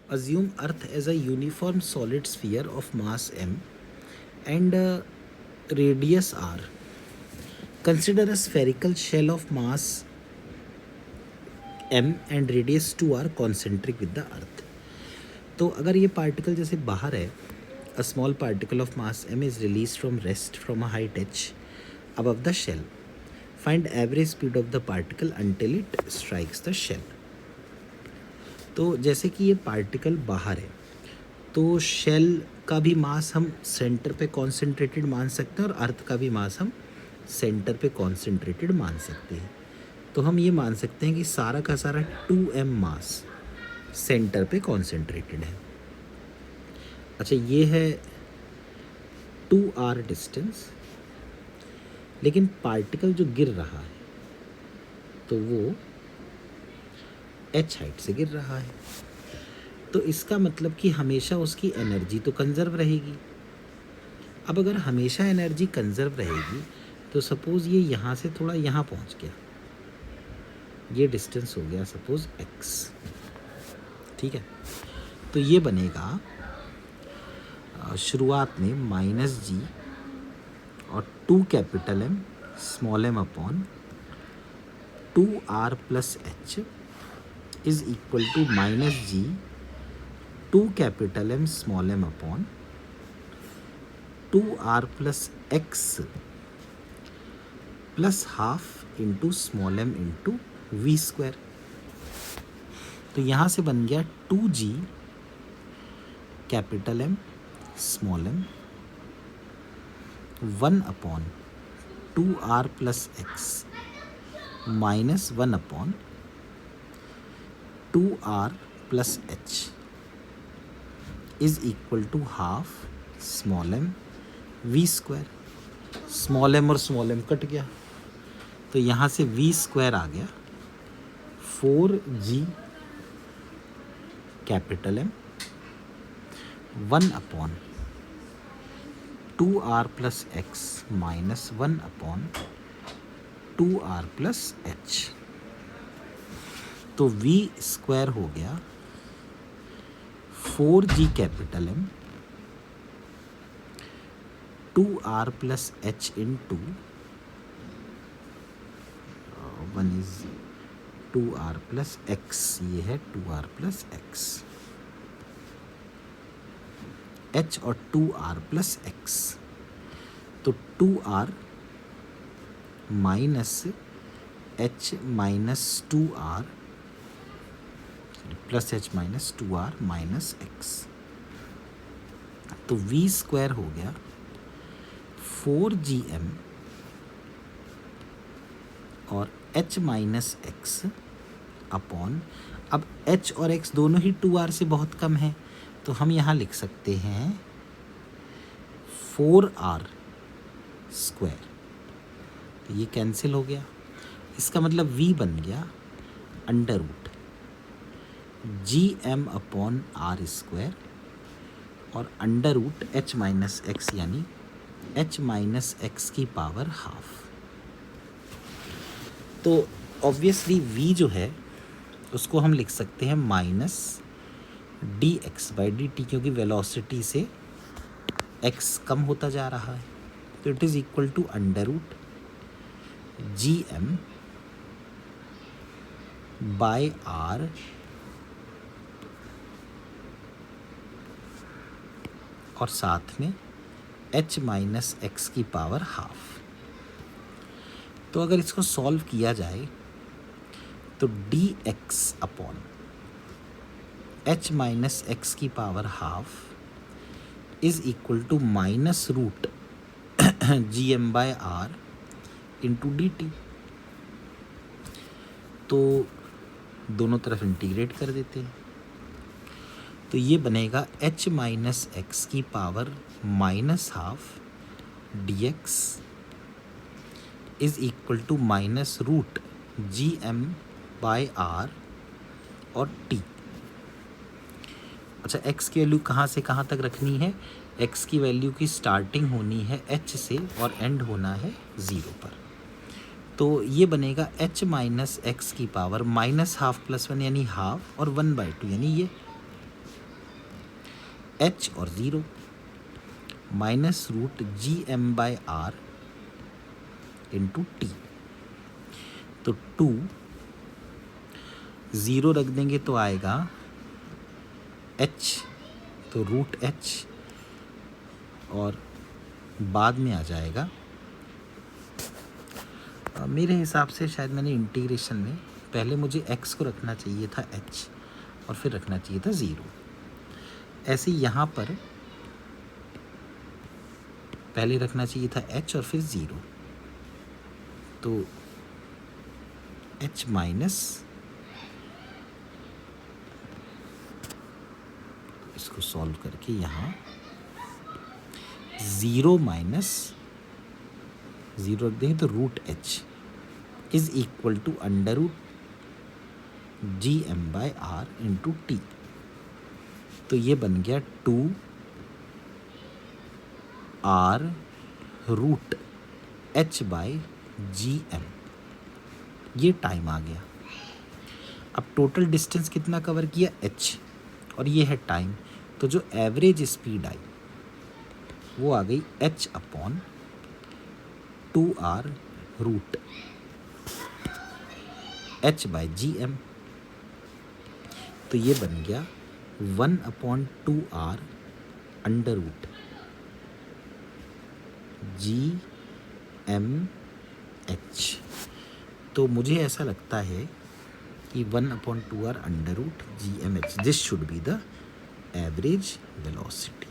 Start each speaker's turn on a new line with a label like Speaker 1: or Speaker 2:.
Speaker 1: Assume Earth as a uniform solid sphere of mass m and radius r. Consider a spherical shell of mass m and radius 2 are concentric with the earth. तो अगर ये particle जैसे बाहर है, a small particle of mass m is released from rest from a height h above the shell. Find average speed of the particle until it strikes the shell. तो जैसे कि ये पार्टिकल बाहर है, तो शेल का भी मास हम सेंटर पे कॉन्सेंट्रेटेड मान सकते हैं और अर्थ का भी मास हम सेंटर पे कॉन्सेंट्रेटेड मान सकते हैं. तो हम ये मान सकते हैं कि सारा का सारा 2m मास सेंटर पे कॉन्सेंट्रेटेड है. अच्छा, ये है 2r डिस्टेंस, लेकिन पार्टिकल जो गिर रहा है तो वो h हाइट से गिर रहा है. तो इसका मतलब कि हमेशा उसकी एनर्जी तो कंजर्व रहेगी. अब अगर हमेशा एनर्जी कंजर्व रहेगी तो सपोज़ ये यहाँ से थोड़ा यहाँ पहुँच गया, ये डिस्टेंस हो गया सपोज़ x, ठीक है. तो ये बनेगा शुरुआत में -g और 2 capital M small m upon 2r plus h is equal to -g 2 capital M small m upon 2r plus x plus half into small m into v square. तो यहाँ से बन गया 2g capital M small m 1 upon 2r plus x minus 1 upon 2r plus h is equal to half small m v square. Small m और small m cut गया, तो यहाँ से वी स्क्वायर आ गया 4g capital M 1 upon 2r plus x minus 1 upon 2r plus h. तो v square हो गया 4g capital M 2r plus h into 1 is 2r plus x, ये है 2r प्लस x, h और 2r plus x. तो 2r minus h minus 2r plus h minus 2r minus x. तो v square हो गया 4gm और h minus x upon, अब h और x दोनों ही 2r से बहुत कम है, तो हम यहाँ लिख सकते हैं 4r स्क्वायर. तो ये कैंसिल हो गया. इसका मतलब v बन गया under root gm upon r square और under root h minus x, यानी h माइनस एक्स की पावर हाफ. तो ऑब्वियसली v जो है उसको हम लिख सकते हैं माइनस dx बाई dt, क्योंकि वेलोसिटी से x कम होता जा रहा है. तो it is equal to under root gm by r और साथ में h माइनस एक्स की पावर हाफ. तो अगर इसको सॉल्व किया जाए तो dx upon h minus x की power half is equal to minus root gm by r into dt. तो दोनों तरफ इंटीग्रेट कर देते हैं, तो ये बनेगा h माइनस एक्स की power minus half dx is equal to minus root gm by r और t. अच्छा, x की वैल्यू कहाँ से कहाँ तक रखनी है? x की वैल्यू की स्टार्टिंग होनी है h से और एंड होना है 0 पर. तो ये बनेगा h माइनस एक्स की पावर माइनस हाफ प्लस 1 यानी हाफ और 1/2 यानी ये. एच और 0 minus root GM/r into t. तो 2 0 रख देंगे तो आएगा h, तो रूट h, और बाद में आ जाएगा मेरे हिसाब से शायद मैंने इंटीग्रेशन में पहले मुझे x को रखना चाहिए था h और फिर रखना चाहिए था 0। ऐसे यहाँ पर पहले रखना चाहिए था h और फिर 0, तो h माइनस, इसको सॉल्व करके यहाँ 0 माइनस 0 रख देंगे तो root h is equal to under root GM/r into t. तो ये बन गया 2r रूट h/GM। ये टाइम आ गया। अब टोटल डिस्टेंस कितना कवर किया, h, और ये है टाइम। तो जो एवरेज स्पीड आई वो आ गई h/2r रूट h/GM। तो ये बन गया 1/2r अंडर रूट GMH। तो मुझे ऐसा लगता है कि 1/2r under root GMH, this should be the average velocity.